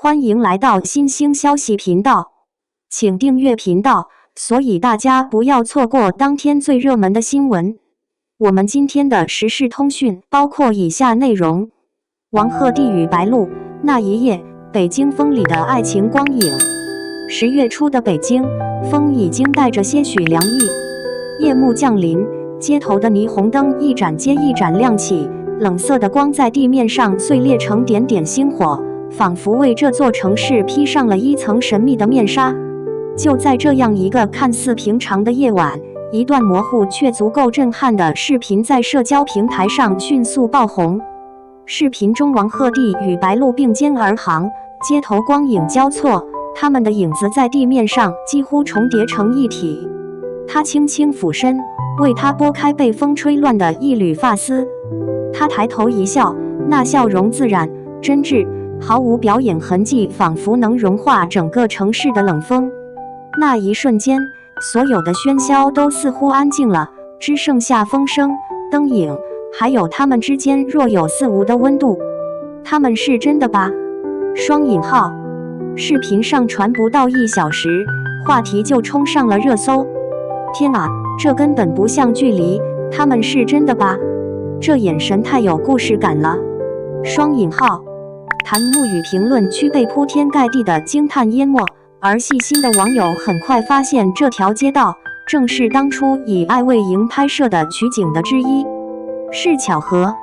欢迎来到新兴消息频道，请订阅频道，所以大家不要错过当天最热门的新闻。我们今天的时事通讯包括以下内容：王鹤棣与白鹿那一夜，北京风里的爱情光影。10月初的北京，风已经带着些许凉意。夜幕降临，街头的霓虹灯一盏接一盏亮起，冷色的光在地面上碎裂成点点星火，仿佛为这座城市披上了一层神秘的面纱。就在这样一个看似平常的夜晚，一段模糊却足够震撼的视频在社交平台上迅速爆红。视频中，王鹤棣与白鹿并肩而行，街头光影交错，他们的影子在地面上几乎重叠成一体。他轻轻俯身，为她拨开被风吹乱的一缕发丝。他抬头一笑，那笑容自然真挚，毫无表演痕迹，仿佛能融化整个城市的冷风。那一瞬间，所有的喧嚣都似乎安静了，只剩下风声、灯影，还有他们之间若有似无的温度。他们是真的吧？双引号。视频上传不到1小时，话题就冲上了热搜。天啊，这根本不像距离，他们是真的吧？这眼神太有故事感了。双引号。弹幕与评论区被铺天盖地的惊叹淹没，而细心的网友很快发现这条街道正是当初以爱卫营拍摄的取景的之一。是巧合，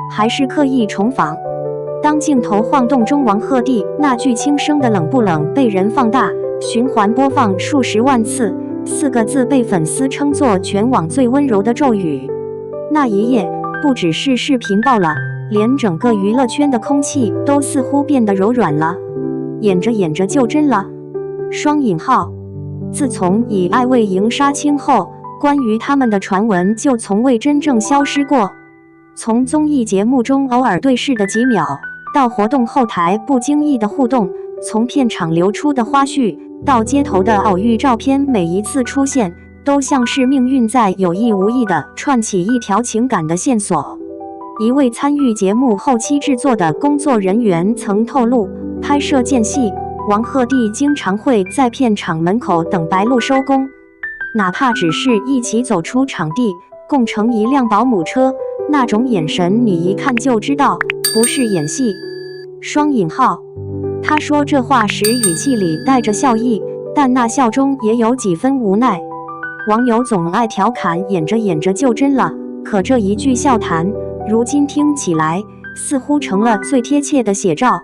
还是刻意重仿？当镜头晃动中，王鹤棣那句轻声的冷不冷被人放大，循环播放数十万次，4个字被粉丝称作全网最温柔的咒语。那一夜，不只是视频爆了，连整个娱乐圈的空气都似乎变得柔软了。演着演着就真了。双引号。自从以爱卫营杀青后，关于他们的传闻就从未真正消失过。从综艺节目中偶尔对视的几秒，到活动后台不经意的互动，从片场流出的花絮，到街头的偶遇照片，每一次出现都像是命运在有意无意地串起一条情感的线索。一位参与节目后期制作的工作人员曾透露，拍摄间隙，王鹤棣经常会在片场门口等白鹿收工，哪怕只是一起走出场地，共乘一辆保姆车，那种眼神你一看就知道不是演戏。双引号。他说这话时语气里带着笑意，但那笑中也有几分无奈。网友总爱调侃演着演着就真了，可这一句笑谈如今听起来似乎成了最贴切的写照。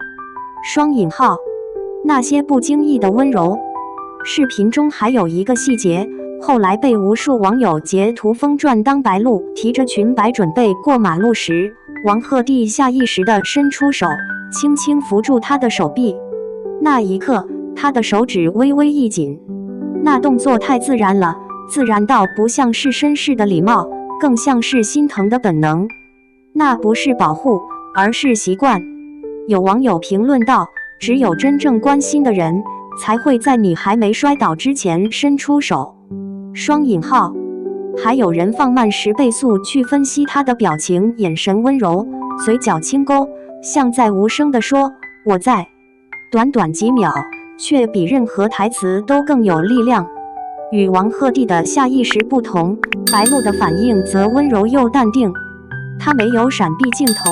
双引号。那些不经意的温柔。视频中还有一个细节，后来被无数网友截图疯转。当白鹿提着裙摆准备过马路时，王鹤棣下意识地伸出手，轻轻扶住她的手臂。那一刻，他的手指微微一紧，那动作太自然了，自然到不像是绅士的礼貌，更像是心疼的本能。那不是保护，而是习惯。有网友评论道，只有真正关心的人才会在你还没摔倒之前伸出手。双引号。还有人放慢10倍速去分析他的表情，眼神温柔，嘴角轻勾，像在无声地说我在。短短几秒，却比任何台词都更有力量。与王鹤棣的下意识不同，白鹿的反应则温柔又淡定。他没有闪避镜头，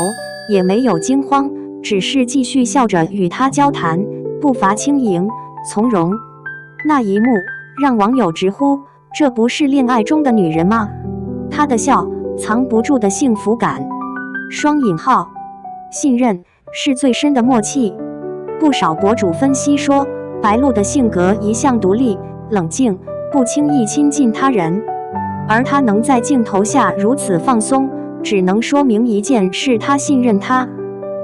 也没有惊慌，只是继续笑着与他交谈，步伐轻盈从容。那一幕让网友直呼，这不是恋爱中的女人吗？她的笑藏不住的幸福感。双引号。信任是最深的默契。不少博主分析说，白鹿的性格一向独立冷静，不轻易亲近他人，而她能在镜头下如此放松，只能说明一件事，她信任他。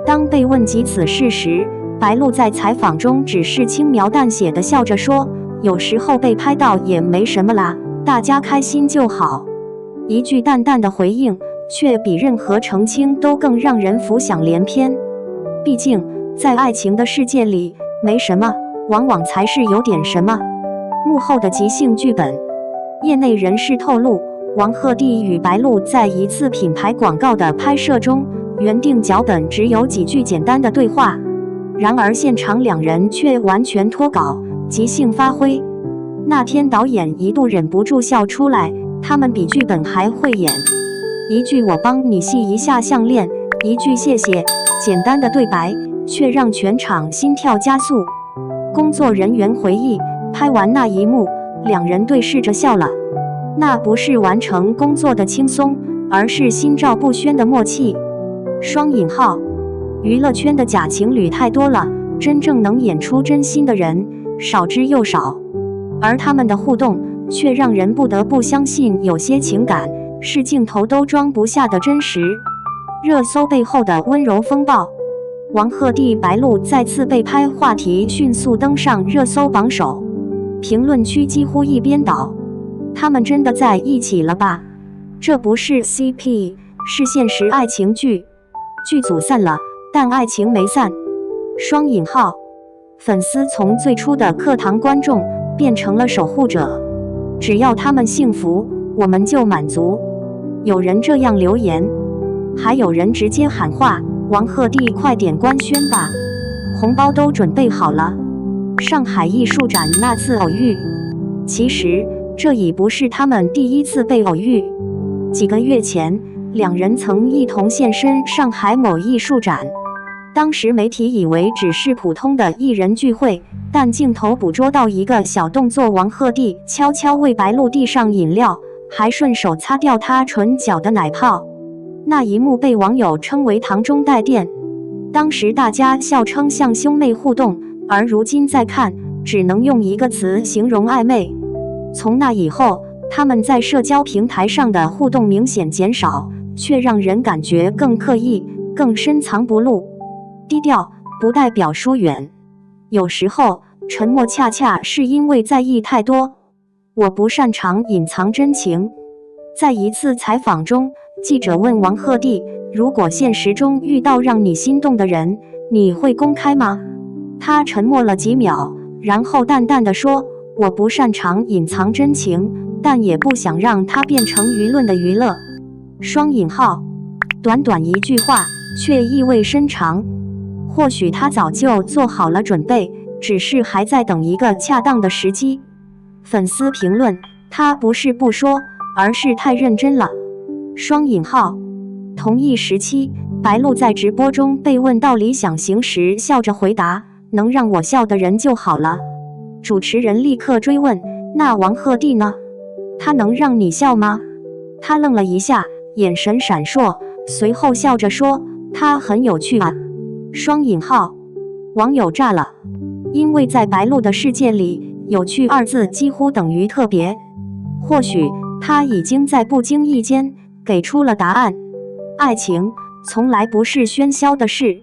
当被问及此事时，白鹿在采访中只是轻描淡写地笑着说，有时候被拍到也没什么啦，大家开心就好。一句淡淡的回应，却比任何澄清都更让人浮想联翩。毕竟在爱情的世界里，没什么往往才是有点什么。幕后的即兴剧本。业内人士透露，王鹤棣与白鹿在一次品牌广告的拍摄中，原定脚本只有几句简单的对话，然而现场两人却完全脱稿，即兴发挥。那天导演一度忍不住笑出来，他们比剧本还会演。一句我帮你系一下项链，一句谢谢，简单的对白却让全场心跳加速。工作人员回忆，拍完那一幕，两人对视着笑了。那不是完成工作的轻松，而是心照不宣的默契。双引号，娱乐圈的假情侣太多了，真正能演出真心的人少之又少，而他们的互动却让人不得不相信，有些情感是镜头都装不下的真实。热搜背后的温柔风暴，王鹤棣白鹿再次被拍话题迅速登上热搜榜首，评论区几乎一边倒。他们真的在一起了吧？这不是 CP， 是现实爱情剧。剧组散了，但爱情没散。双引号，粉丝从最初的课堂观众变成了守护者，只要他们幸福，我们就满足。有人这样留言，还有人直接喊话：王鹤棣快点官宣吧，红包都准备好了。上海艺术展那次偶遇，其实这已不是他们第一次被偶遇。几个月前，两人曾一同现身上海某艺术展，当时媒体以为只是普通的艺人聚会，但镜头捕捉到一个小动作，王鹤棣悄悄为白鹿递上饮料，还顺手擦掉她唇角的奶泡。那一幕被网友称为糖中带电，当时大家笑称像兄妹互动，而如今再看，只能用一个词形容：暧昧。从那以后，他们在社交平台上的互动明显减少，却让人感觉更刻意，更深藏不露。低调不代表疏远，有时候沉默恰恰是因为在意太多。我不擅长隐藏真情。在一次采访中，记者问王鹤棣，如果现实中遇到让你心动的人，你会公开吗？他沉默了几秒，然后淡淡地说，我不擅长隐藏真情，但也不想让它变成舆论的娱乐。双引号，短短一句话，却意味深长。或许他早就做好了准备，只是还在等一个恰当的时机。粉丝评论，他不是不说，而是太认真了。双引号，同一时期，白鹿在直播中被问到理想型时，笑着回答，能让我笑的人就好了。主持人立刻追问，那王鹤棣呢？他能让你笑吗？他愣了一下，眼神闪烁，随后笑着说，他很有趣啊。双引号，网友炸了，因为在白鹿的世界里，有趣二字几乎等于特别。或许他已经在不经意间给出了答案。爱情从来不是喧嚣的事，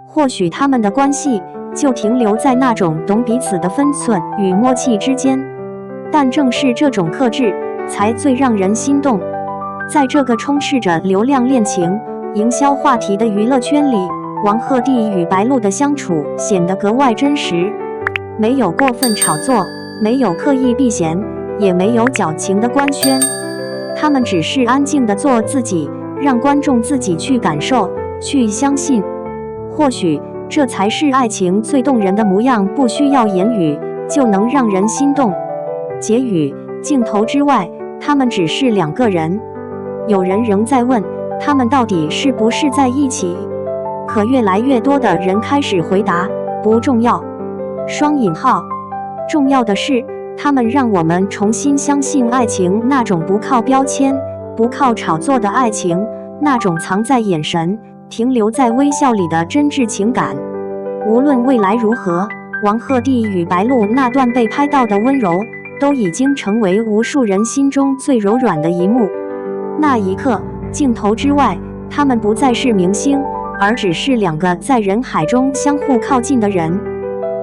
或许他们的关系就停留在那种懂彼此的分寸与默契之间。但正是这种克制，才最让人心动。在这个充斥着流量恋情、营销话题的娱乐圈里，王鹤棣与白鹿的相处显得格外真实，没有过分炒作，没有刻意避嫌，也没有矫情的官宣。他们只是安静地做自己，让观众自己去感受，去相信。或许这才是爱情最动人的模样，不需要言语就能让人心动。结语，镜头之外，他们只是两个人。有人仍在问，他们到底是不是在一起？可越来越多的人开始回答，不重要。双引号，重要的是，他们让我们重新相信爱情，那种不靠标签、不靠炒作的爱情，那种藏在眼神、停留在微笑里的真挚情感。无论未来如何，王鹤棣与白鹿那段被拍到的温柔，都已经成为无数人心中最柔软的一幕。那一刻，镜头之外，他们不再是明星，而只是两个在人海中相互靠近的人。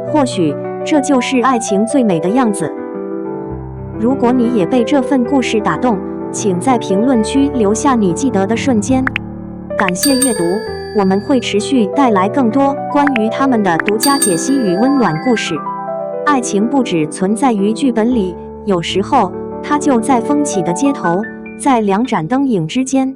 或许这就是爱情最美的样子。如果你也被这份故事打动，请在评论区留下你记得的瞬间。感谢阅读，我们会持续带来更多关于他们的独家解析与温暖故事。爱情不只存在于剧本里，有时候它就在风起的街头，在两盏灯影之间。